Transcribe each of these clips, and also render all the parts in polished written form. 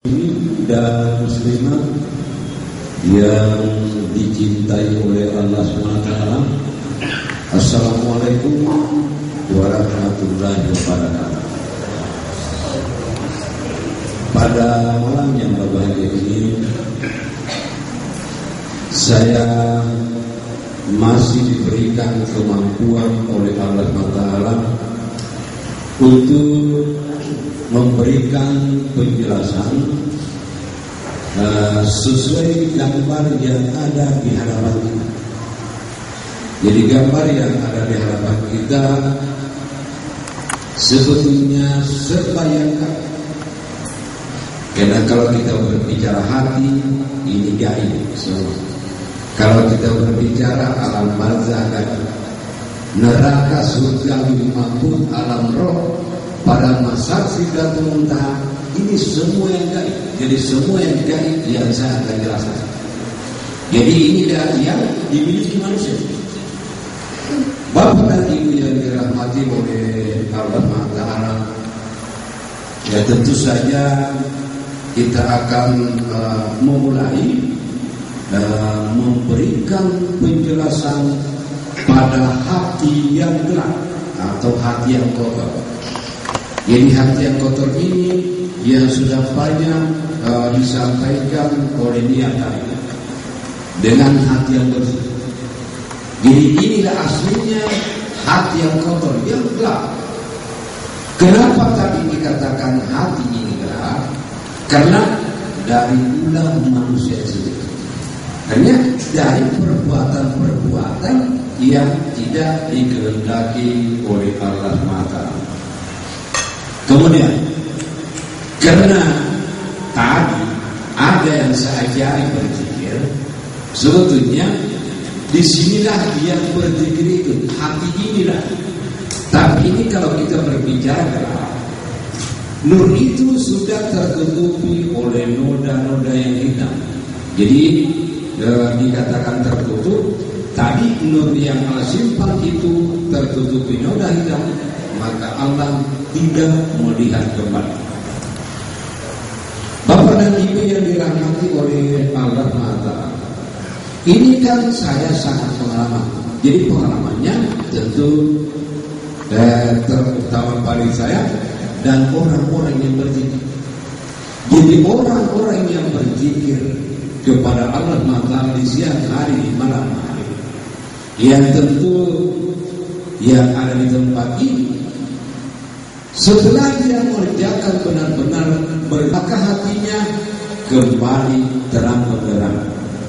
dan muslimah yang dicintai oleh Allah SWT. Assalamualaikum warahmatullahi wabarakatuh. Pada malam yang berbahagia ini, saya masih diberikan kemampuan oleh Allah SWT untuk memberikan penjelasan sesuai gambar yang ada di hadapan kita. Jadi gambar yang ada di hadapan kita sebetulnya serba yang gaib. Karena kalau kita berbicara hati, ini gaib semua. Kalau kita berbicara alam barzah gaib, neraka, surga, maupun alam roh, pada masa sidratul muntaha, ini semua yang gaib. Jadi semua yang gaib yang saya akan jelaskan. Jadi ini yang dimiliki manusia. Bapak dan Ibu yang dirahmati oleh Allah Taala, ya tentu saja kita akan memulai memberikan penjelasan pada hati yang gelap atau hati yang kotor. Jadi hati yang kotor ini yang sudah banyak disampaikan oleh niatan dengan hati yang bersih. Jadi inilah aslinya hati yang kotor, yang gelap. Kenapa tadi dikatakan hati ini gelap? Karena dari ulah manusia sendiri. Hanya dari perbuatan-perbuatan yang tidak dikehendaki oleh Allah SWT. Kemudian, karena tadi ada yang saya ajari berzikir, sebetulnya disinilah yang berzikir itu, hati inilah. Tapi ini kalau kita berbicara, nur itu sudah tertutupi oleh noda-noda yang hitam. Jadi dikatakan tertutup, tadi nur yang Allah simpan itu tertutupi noda hitam, maka Allah tidak melihat kembali. Bapak dan Ibu yang dirahmati oleh Allah Taala, ini kan saya sangat pengalaman. Jadi pengalamannya tentu terutama pada saya dan orang-orang yang berzikir. Jadi orang-orang yang berzikir kepada Allah Taala di siang hari, di malam hari, yang tentu yang ada di tempat ini, setelah dia mengerjakan benar-benar, maka hatinya kembali terang benderang.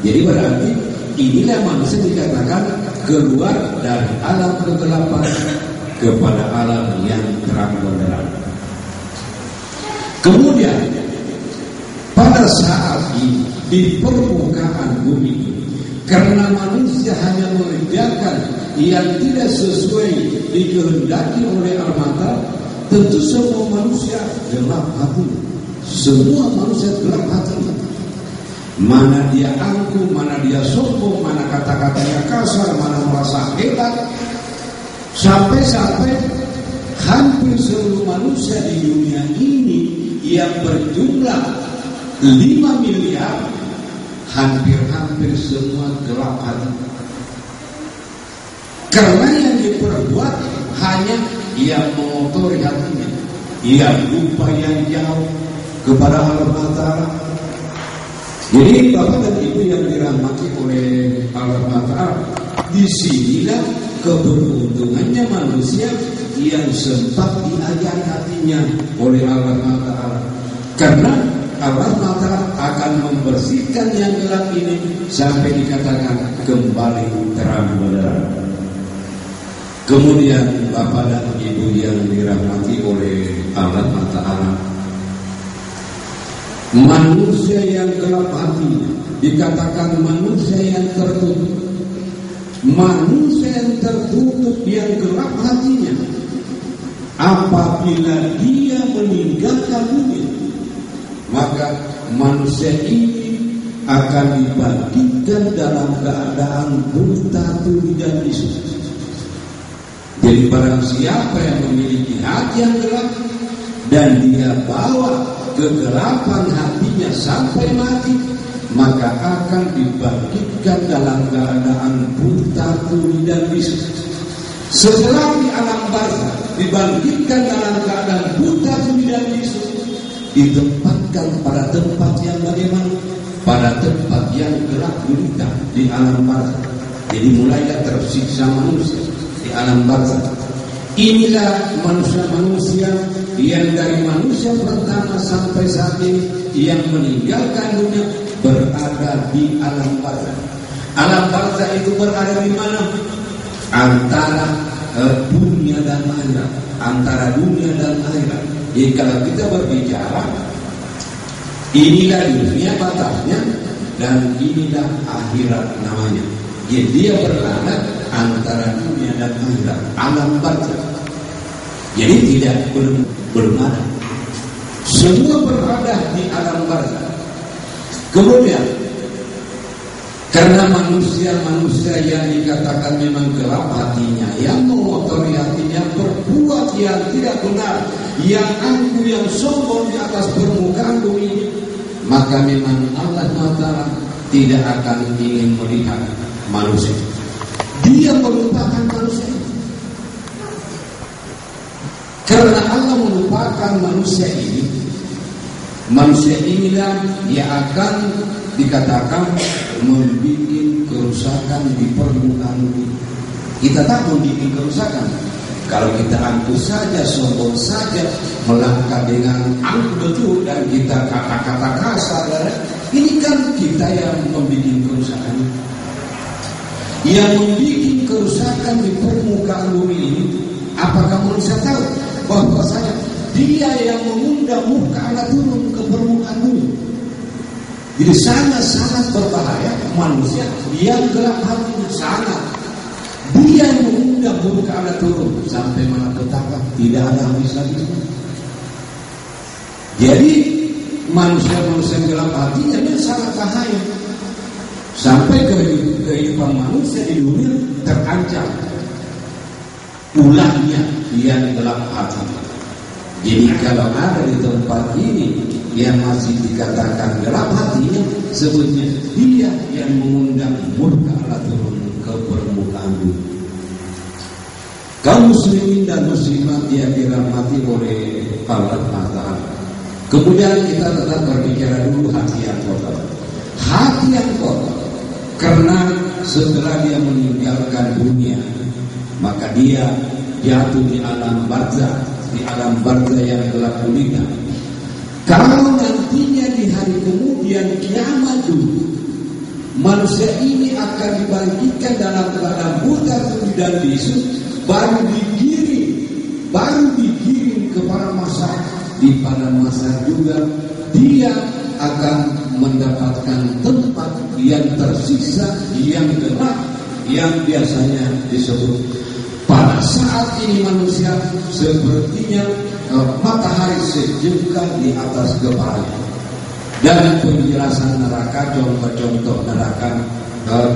Jadi berarti inilah manusia dikatakan keluar dari alam kegelapan kepada alam yang terang benderang. Kemudian pada saat ini di permukaan bumi, karena manusia hanya mengerjakan yang tidak sesuai dikehendaki oleh Allah, tentu semua manusia gelap hati. Semua manusia gelap hati. Mana dia angkuh, mana dia sombong, mana kata-katanya kasar, mana merasa hebat. Sampai-sampai hampir seluruh manusia di dunia ini yang berjumlah 5 miliar, hampir-hampir semua gelap hati. Karena yang diperbuat hanya yang mengotori hatinya, yang lupa yang jauh kepada Allah Taala. Jadi Bapak dan Ibu yang dirahmati oleh Allah Taala, disinilah keberuntungannya manusia yang sempat diajar hatinya oleh Allah Taala. Karena Allah Taala akan membersihkan yang gelap ini sampai dikatakan kembali terang benderang. Kemudian Bapak dan Ibu yang dirahmati oleh Allah Taala, manusia yang gelap hati dikatakan manusia yang tertutup. Manusia yang tertutup, yang gelap hatinya, apabila dia meninggalkan dunia, maka manusia ini akan dibagikan dalam keadaan buta tuli dan bisu. Jadi barang siapa yang memiliki hati yang gelap dan dia bawa kegelapan hatinya sampai mati, maka akan dibangkitkan dalam keadaan buta, tuli dan bisu. Setelah di alam barzakh dibangkitkan dalam keadaan buta, tuli dan bisu, ditempatkan pada tempat yang bagaimana? Pada tempat yang gelap gulita di alam barzakh. Jadi mulailah tersiksa manusia di alam barzakh. Inilah manusia-manusia yang dari manusia pertama sampai saat ini yang meninggalkan dunia berada di alam barzakh. Alam barzakh itu berada di mana? Antara dunia dan akhirat. Antara dunia dan akhirat. Jadi kalau kita berbicara, inilah dunia batasnya dan inilah akhirat namanya. Jadi dia berada antara dunia dan akhirat, alam barzakh. Jadi tidak belum ada. Semua berada di alam barzakh. Kemudian karena manusia-manusia yang dikatakan memang gelap hatinya, yang mengotori hatinya, berbuat yang tidak benar, yang angkuh, yang sombong di atas permukaan bumi ini, maka memang Allah SWT tidak akan ingin melihat manusia. Dia melupakan manusia. Karena Allah melupakan manusia ini, manusia inilah yang akan dikatakan membuat kerusakan di permukaan bumi. Kita tak membuat kerusakan. Kalau kita angkuh saja, sombong saja, melangkah dengan angkuh betul dan kita kata-kata kasar, ini kan kita yang membuat kerusakan. Yang membuat kerusakan di permukaan bumi ini, apakah manusia tahu bahwasanya dia yang mengundang muka Allah turun ke permukaan bumi? Jadi sangat-sangat berbahaya manusia yang gelap hati, sangat. Dia yang mengundang muka Allah turun sampai mana petaka tidak ada habis-habisnya. Jadi manusia-manusia yang gelap hatinya ini sangat bahaya. Sampai kehidupan manusia di dunia terancam. Ulahnya yang gelap hati. Jadi kalau ada di tempat ini yang masih dikatakan gelap hatinya, sebutnya dia yang mengundang murka Allah turun ke permukaan bumi. Kaum muslimin dan muslimat yang dirahmati oleh Allah Ta'ala. Kemudian kita tetap berbicara dulu hati yang kotor. Hati yang kotor karena setelah dia meninggalkan dunia, maka dia jatuh di alam barzakh, di alam barzakh yang gelap gulita. Kalau nantinya di hari kemudian kiamat dulu, manusia ini akan dibangkitkan dalam keadaan buta, tuli dan bisu, baru digiring kepada masa. Di pada masa juga dia akan mendapatkan tempat yang tersisa, yang gelap, yang biasanya disebut. Pada saat ini manusia sepertinya matahari sejengkal di atas kepalanya. Dan penjelasan neraka, contoh-contoh neraka,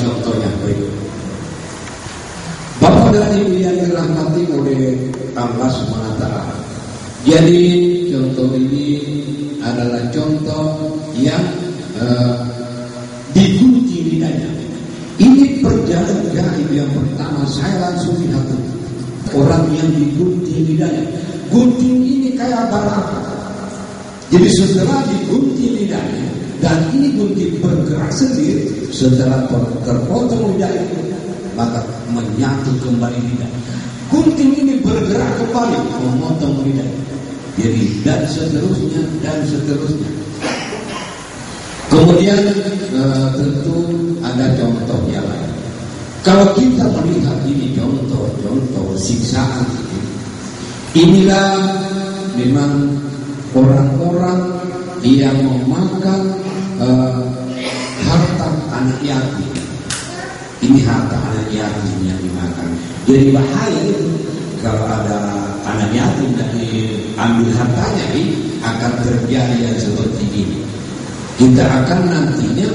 contohnya berikut. Bapak dan Ibu yang dirahmati oleh Allah SWT. Jadi contoh ini adalah contoh yang digunting lidahnya. Ini perjalanan gaib yang pertama saya langsung lihat orang yang digunting lidahnya. Gunting ini kayak apa? Jadi setelah digunting lidahnya dan ini gunting bergerak sendiri, setelah terpotong lidah itu, maka menyatu kembali lidah. Gunting ini bergerak kembali memotong lidah. Jadi dan seterusnya. Kemudian tentu ada contoh yang lain. Kalau kita melihat ini contoh siksaan inilah memang orang-orang yang memakan harta anak yatim. Ini harta anak yatim yang dimakan. Jadi bahaya itu kalau ada anak yatim dan diambil hartanya, ini akan terjadi yang seperti ini. Kita akan nantinya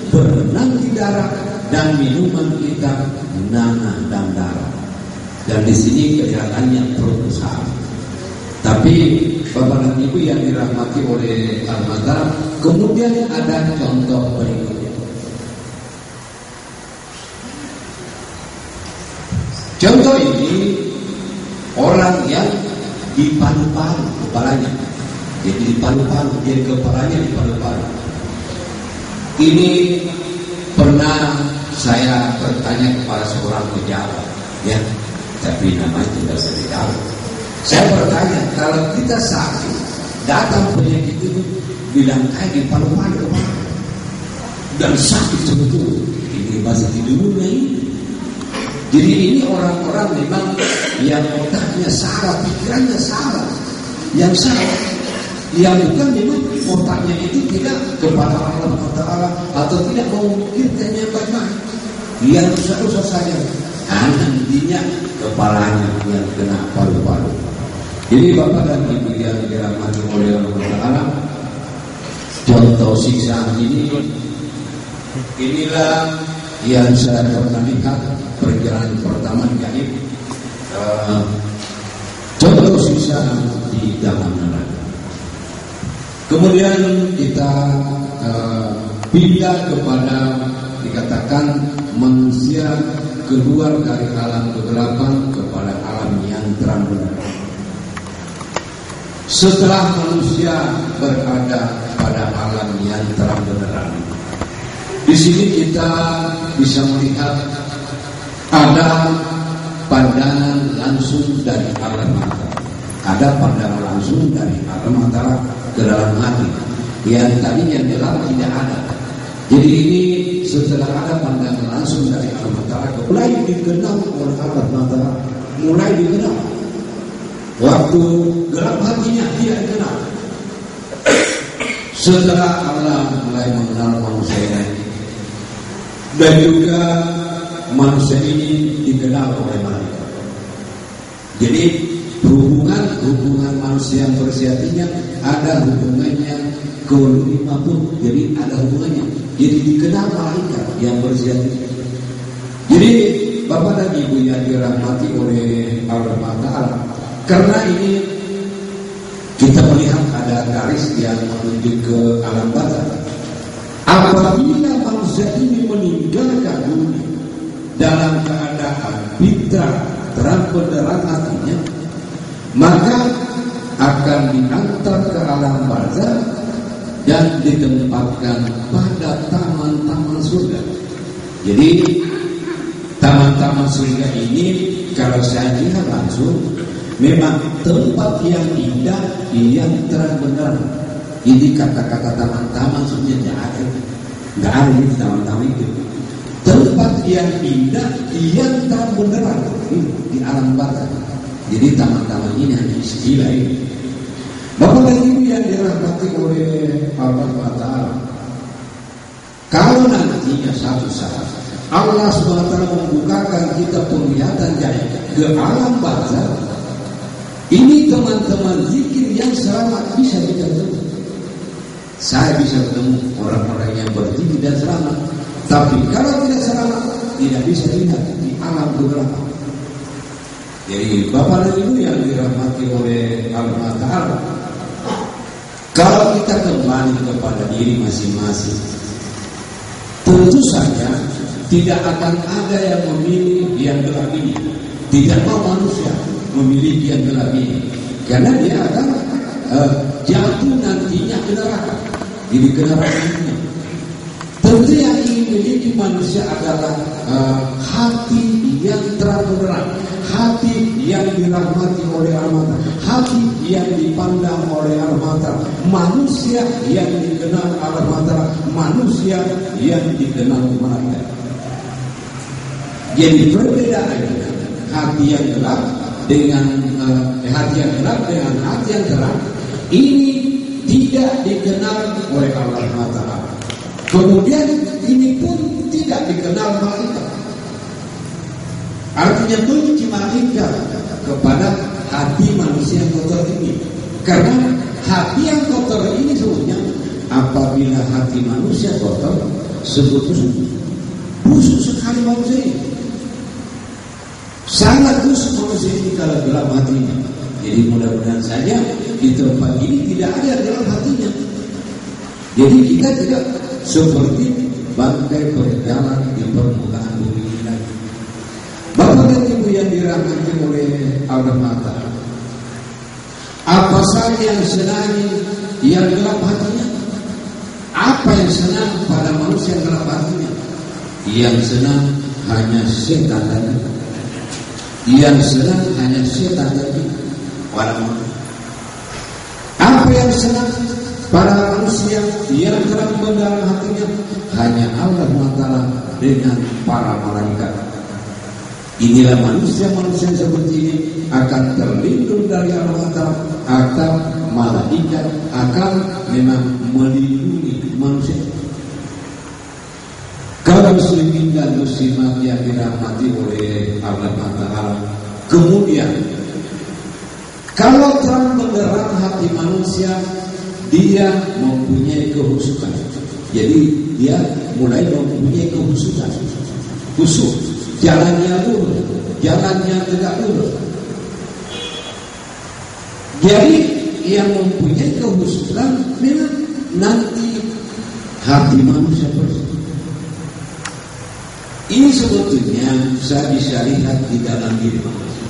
berenang di darah dan minuman kita nanah dan darah. Dan di sini kelihatannya perut besar. Tapi Bapak Bapak dan Ibu yang dirahmati oleh Allah, kemudian ada contoh berikutnya. Contoh ini orang yang dipalu-palu kepalanya. Jadi dipalu-palu, dia kepalanya dipalu-palu. Ini pernah saya bertanya kepada seorang pejabat, ya, tapi namanya tidak saya tahu. Saya bertanya, kalau kita sakit, datang penyakit itu bilang kayak dipalu-palu dan sakit sebetulnya. Ini masih di dunia ini. Jadi ini orang-orang memang yang otaknya salah, pikirannya salah, yang salah, yang bukan memang otaknya itu tidak kepada Allah Taala atau tidak mau memikirkannya baik-baik. Yang rusak-rusak saja, nantinya kepalanya yang kena palu-palu. Jadi Bapak dan Ibu yang dirahmati oleh Allah Taala, contoh siksaan inilah yang saya pernah lihat perjalanan pertama gaib. Contoh siksaan di dalam neraka. Kemudian kita pindah kepada dikatakan manusia keluar dari alam kegelapan kepada alam yang terang benderang. Setelah manusia berada pada alam yang terang benderang, di sini kita bisa melihat ada pandangan langsung dari alam mata. Ada pandangan langsung dari alam mata ke dalam hati. Yang tadinya gelap tidak ada. Jadi ini setelah ada pandangan langsung dari alam mata, mulai dikenal oleh alam mata, mulai dikenal. Waktu gelap hatinya tidak dikenal. Setelah Allah mulai mengenal manusia ini, dan juga manusia ini dikenal oleh malaikat. Jadi hubungan manusia yang bersejatinya ada hubungannya ke lima pun. Jadi ada hubungannya. Jadi dikenal malaikat yang bersejati. Jadi Bapak dan Ibu yang dirahmati oleh Allah Taala, karena ini kita melihat ada garis yang menuju ke alam barzakh. Apabila manusia ini meninggalkan dunia dalam keadaan fitrah terang benderang hatinya, maka akan diantar ke alam barzakh dan ditempatkan pada taman-taman surga. Jadi taman-taman surga ini kalau saya lihat langsung memang tempat yang indah, yang terang benderang. Ini kata-kata taman-taman sebenarnya nggak ada di taman-taman itu. Tempat yang indah, yang terang benderang di alam barzakh. Jadi taman-taman ini hanya istilah ini. Bapak dan Ibu yang dirahmati oleh Allah Taala, kalau nantinya satu saat Allah SWT membukakan kita penglihatan gaib ke alam barzakh, ini teman-teman zikir yang selamat bisa kita ketemu. Saya bisa ketemu orang-orang yang berzikir dan selamat. Tapi kalau tidak selamat, tidak bisa dilihat di alam kegelapan. Jadi Bapak dan Ibu yang dirahmati oleh Allah Ta'ala, kalau kita kembali kepada diri masing-masing, tentu saja tidak akan ada yang memilih yang gelap ini. Tidak mau manusia memiliki yang gelap ini, karena dia akan jatuh nantinya ke neraka. Jadi ke neraka ini tentu yang ingin memiliki manusia adalah hati yang terang benderang, hati yang dirahmati oleh Allah, hati yang dipandang oleh Allah, manusia yang dikenal Allah, manusia yang dikenal malaikat. Jadi perbedaan hati yang gelap dengan hati yang gelap dengan hati yang terang ini tidak dikenal oleh Allah Taala. Kemudian ini pun tidak dikenal malaikat. Artinya benci malaikat kepada hati manusia yang kotor ini. Karena hati yang kotor ini sebutnya, apabila hati manusia kotor, sebetulnya busuk sekali manusia ini. Sangat busuk manusia ini kalau gelap hatinya. Jadi mudah-mudahan saja di tempat ini tidak ada dalam hatinya. Jadi kita tidak seperti bangkai berjalan di permukaan bumi ini lagi. Bapak dan Ibu yang dirahmati oleh Allah Ta'ala, apa saja yang senangi yang gelap hatinya? Apa yang senang pada manusia yang gelap hatinya? Yang senang hanya setan tadi. Yang senang hanya setan tadi. Apa yang senang para manusia yang gelap mendalam hatinya? Hanya Allah Ta'ala dengan para malaikat. Inilah manusia-manusia seperti ini akan terlindung dari Allah Ta'ala, akan malaikat akan memang melindungi manusia. Kaum muslimin dan muslimat yang dirahmati oleh Allah Ta'ala, kemudian kalau terang benderang hati manusia, dia mempunyai kehusukan. Jadi dia mulai mempunyai kehusukan. Khusyuk, jalannya lurus, jalannya tegak lurus. Jadi yang mempunyai kehusukan memang nanti hati manusia bersih. Ini sebetulnya saya bisa lihat di dalam diri manusia.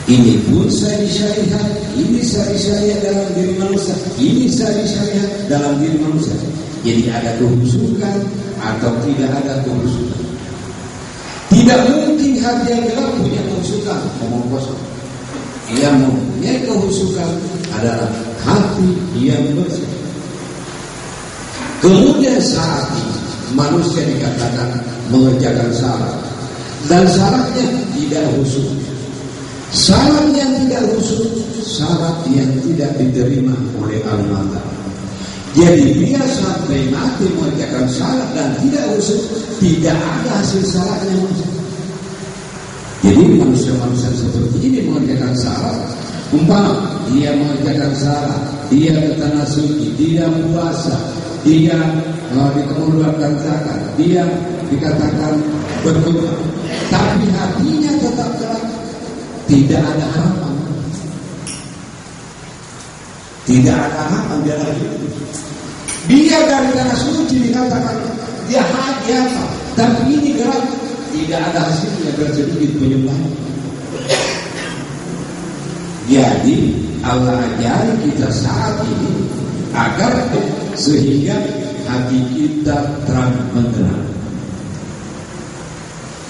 Ini pun saya bisa lihat, ini saya bisa lihat dalam diri manusia, ini saya bisa lihat dalam diri manusia. Jadi ada kehusukan atau tidak ada kehusukan. Tidak mungkin hati yang gelap punya kehusukan, ngomong kosong. Yang mempunyai kehusukan adalah hati yang bersih. Kemudian saat ini manusia dikatakan mengerjakan salah, dan salahnya tidak khusyuk. Salah yang tidak khusyuk, salah yang tidak diterima oleh Allah Ta'ala. Jadi dia sampai mati mengerjakan salah dan tidak khusyuk, tidak ada hasil salahnya manusia. Jadi manusia-manusia seperti ini mengerjakan salah. Umpama dia mengerjakan salah, dia ke tanah suci, dia puasa, dia dikeluarkan zakat, dia dikatakan berdoa, tapi hatinya tetap gelap, tidak ada harapan, tidak ada harapan dia lagi. Dia dari tanah suci dikatakan dia haji apa, tapi ini gelap, tidak ada hasilnya bersedikit penyembahan. Jadi Allah ajari kita saat ini agar sehingga hati kita terang benderang.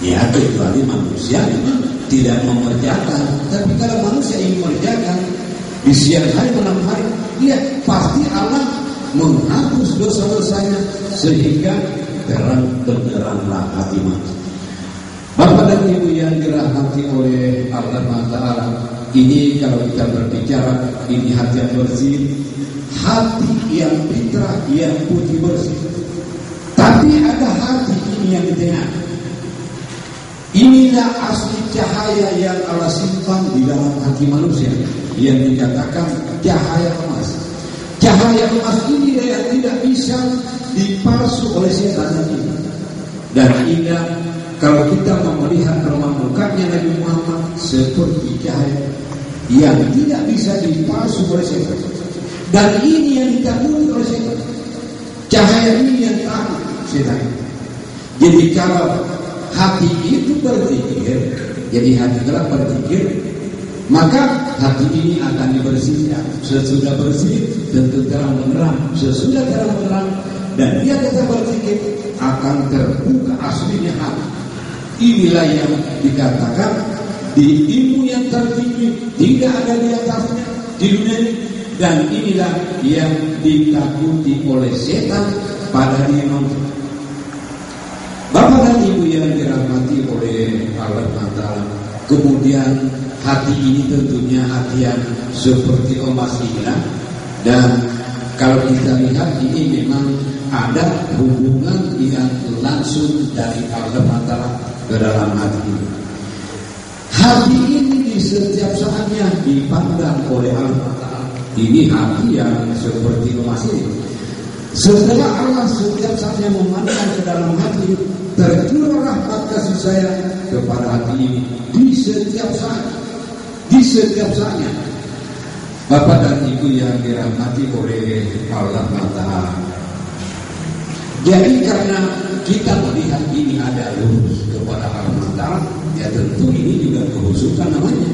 Ya, kecuali manusia memang tidak mengerjakan. Tapi kalau manusia ingin mengerjakan di siang hari malam hari, ya pasti Allah menghapus dosa-dosanya sehingga terang benderanglah hati manusia. Bapak dan Ibu yang dirahmati oleh Allah Ta'ala, ini kalau kita berbicara ini hati yang bersih, hati yang fitrah, yang putih bersih. Tapi ada hati ini yang di tengah. Inilah asli cahaya yang Allah simpan di dalam hati manusia, yang dikatakan cahaya emas. Cahaya emas ini yang tidak bisa dipalsu oleh setan ini. Dan indah kalau kita melihat permukaannya Nabi Muhammad seperti cahaya yang tidak bisa dipalsu oleh setan. Dan ini yang ditakuti oleh setan. Cahaya ini yang takut setan. Jadi kalau hati itu berpikir, jadi hati gelap berpikir, maka hati ini akan dibersihkan. Sesudah bersih tentu terang benderang. Sesudah terang benderang dan dia tetap berpikir, akan terbuka aslinya hati. Inilah yang dikatakan di ilmu yang tertinggi, tidak ada di atasnya di dunia ini. Dan inilah yang ditakuti oleh setan pada diri manusia. Bapak dan Ibu yang dirahmati oleh Allah Ta'ala, kemudian hati ini tentunya hati yang seperti emas indah. Dan kalau kita lihat ini memang ada hubungan yang langsung dari Allah Ta'ala ke dalam hati ini. Hati ini di setiap saatnya dipandang oleh Allah Ta'ala. Ini hati yang seperti emas ini. Setelah Allah setiap saatnya memandang ke dalam hati, tercurah rahmat kasih sayang kepada hati ini di setiap saat, di setiap saatnya. Bapak dan Ibu yang dirahmati oleh Allah Ta'ala. Jadi karena kita melihat ini ada lurus kepada Allah Ta'ala, ya tentu ini juga kehusukan namanya.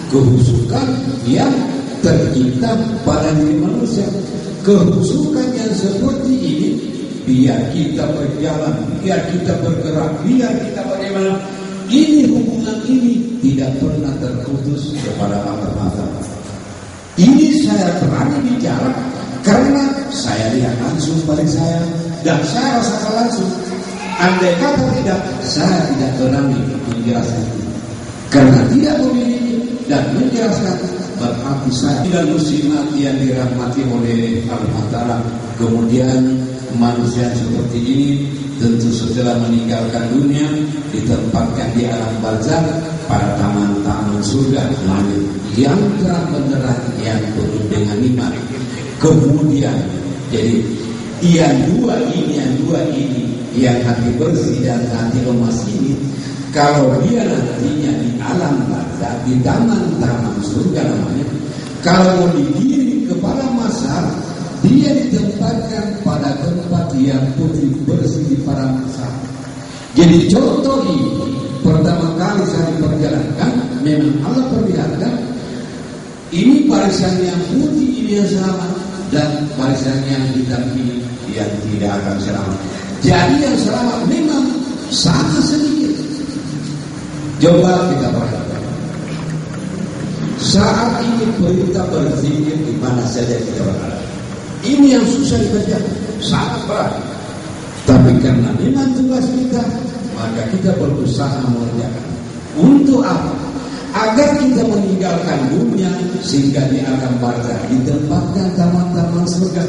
Kehusukan yang tercipta pada diri manusia. Kehusukan yang seperti ini, biar kita berjalan, biar kita bergerak, biar kita bagaimana, ini hubungan ini tidak pernah terputus kepada Allah Ta'ala. Ini saya berani bicara karena saya lihat langsung balik saya dan saya rasakan langsung. Andai kata tidak, saya tidak berani menjelaskan. Karena tidak memiliki dan menjelaskan, berarti saya tidak muslimat yang dirahmati oleh Allah Ta'ala. Kemudian manusia seperti ini tentu setelah meninggalkan dunia ditempatkan di alam barzakh pada taman-taman surga langit yang terang benderang yang penuh dengan nikmat. Kemudian jadi yang dua ini yang hati bersih dan hati lemas ini, kalau dia nantinya di alam barzakh di taman-taman surga namanya, kalau digiring kepada masar, dia ditempatkan pada tempat yang putih bersih di para masar. Jadi contoh ini pertama kali saya diperjalankan, memang Allah perlihatkan ini barisan yang putih ini yang selamat dan barisan yang hitam ini yang tidak akan selamat. Jadi yang selamat memang sangat sedikit. Coba kita perhatikan. Saat ini perintah berzikir di mana saja kita berada. Ini yang susah dikerjakan, sangat berat. Tapi karena memang tugas kita, maka kita berusaha mengerjakan. Untuk apa? Agar kita meninggalkan dunia sehingga di alam barzakh ditempatkan taman-taman surga,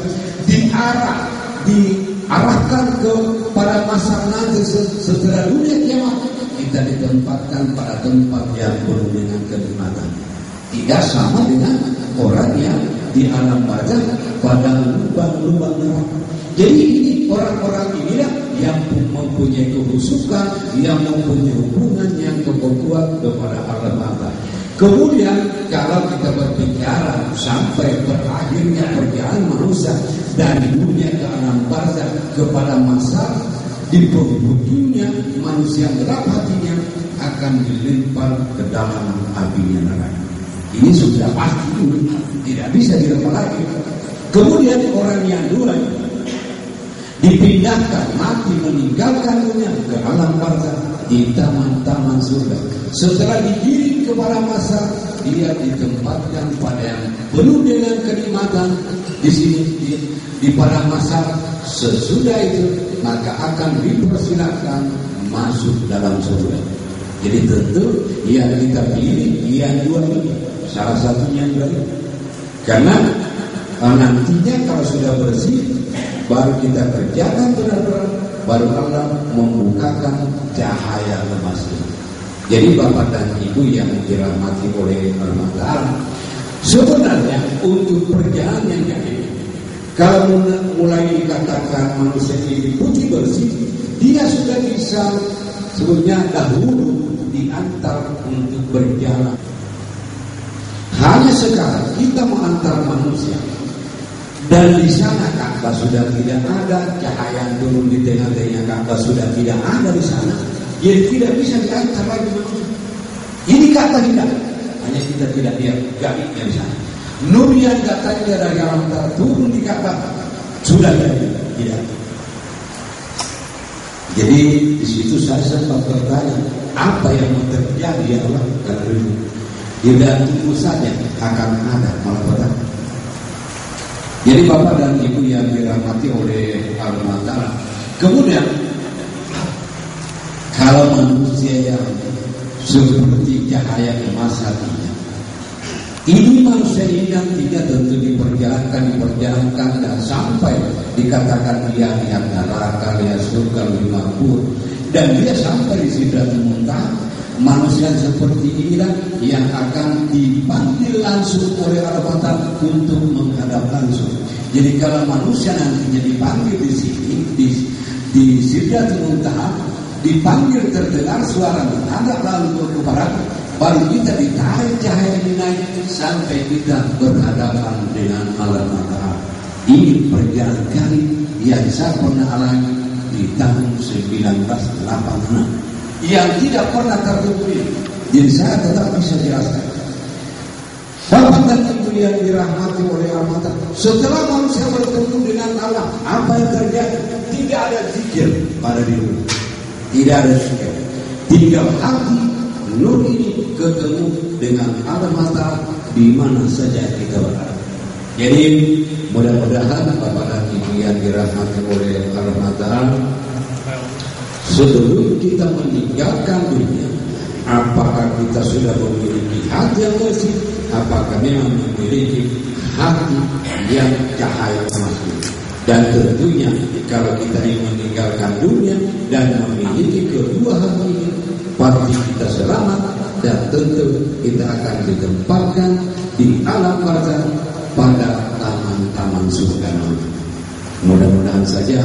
diarahkan kepada masa nanti setelah dunia kiamat, kita ditempatkan pada tempat yang penuh dengan kenikmatan. Tidak sama dengan orang yang di alam barzakh pada lubang-lubang neraka. Jadi ini orang-orang inilah yang mempunyai kehusukan, yang mempunyai hubungan yang kuat kepada Allah Ta'ala. Kemudian kalau kita berbicara sampai berakhirnya perjalanan manusia dari dunia ke alam barzakh kepada masa di penghujungnya manusia gelap hatinya akan dilempar ke dalam apinya neraka. Ini sudah pasti, tidak bisa dirubah lagi. Kemudian orang yang dua dipindahkan, mati meninggalkan dunia ke alam barzakh di taman-taman surga. Setelah digiring kepada masa, dia ditempatkan pada yang penuh dengan kenikmatan di sini di pada masa. Sesudah itu maka akan dipersilakan masuk dalam surga. Jadi tentu yang kita pilih yang dua ini, salah satunya juga ini. Karena nantinya kalau sudah bersih, baru kita kerjakan benar-benar, baru Allah membukakan cahaya lemas itu. Jadi Bapak dan Ibu yang dirahmati oleh Allah Ta'ala, sebenarnya untuk perjalanan yang ini, kalau mulai dikatakan manusia ini putih bersih, dia sudah bisa sebetulnya dahulu diantar untuk berjalan. Hanya sekarang kita mengantar manusia, dan di sana Ka'bah sudah tidak ada, cahaya turun di tengah-tengah Ka'bah sudah tidak ada di sana, jadi tidak bisa diantar lagi manusia. Ini Ka'bah tidak, hanya kita tidak lihat gaibnya di sana. Nur yang datangnya dari alam barzakh turun di Ka'bah sudah tidak. Jadi di situ saya sempat bertanya, apa yang mau terjadi ya Allah? Tidak tunggu saja akan ada malapetaka. Jadi Bapak dan Ibu yang dirahmati oleh Allah Ta'ala. Kemudian kalau manusia yang seperti cahaya emas hatinya, ini manusia ini nantinya tentu diperjalankan dan sampai dikatakan dia lihat neraka, lihat surga, lihat makmur, dan dia sampai di Sidratul Muntaha. Manusia seperti inilah yang akan dipanggil langsung oleh Allah Ta'ala untuk menghadap langsung. Jadi kalau manusia nantinya dipanggil di sini di Sidratul Muntaha, dipanggil terdengar suara menghadap lalu kepada baru kita ditarik cahaya ini naik sampai kita berhadapan dengan alam matahari. Ini perjalanan kali yang saya pernah alami di tahun 1986 yang tidak pernah tertutupi. Jadi saya tetap bisa jelaskan. Bapak dan Ibu yang dirahmati oleh Allah, setelah manusia bertemu dengan Allah, apa yang terjadi? Tidak ada zikir pada diri, tidak ada zikir. Tinggal hati nur ini ketemu dengan Allah Mata di mana saja kita berada. Jadi mudah-mudahan Bapak dan Ibu yang dirahmati oleh Allah Mata, sebelum kita meninggalkan dunia, apakah kita sudah memiliki hati yang bersih? Apakah memang memiliki hati yang cahaya emas? Dan tentunya kalau kita ingin meninggalkan dunia dan memiliki kedua hati ini, pasti kita selamat dan tentu kita akan ditempatkan di alam barzakh pada taman-taman surga nanti. Mudah-mudahan saja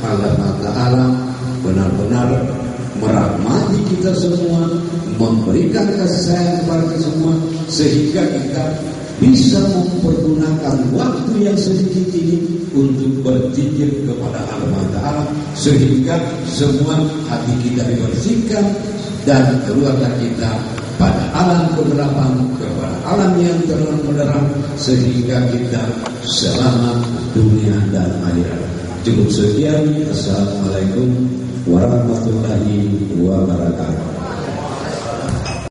Allah Ta'ala benar-benar merahmati kita semua, memberikan kasih sayang kepada kita semua, sehingga kita bisa mempergunakan waktu yang sedikit ini untuk berzikir kepada Allah Ta'ala, sehingga semua hati kita dibersihkan dan keluarga kita pada alam kegelapan kepada alam yang terang benderang, sehingga kita selamat dunia dan akhirat. Cukup sekian. Assalamualaikum warahmatullahi wabarakatuh.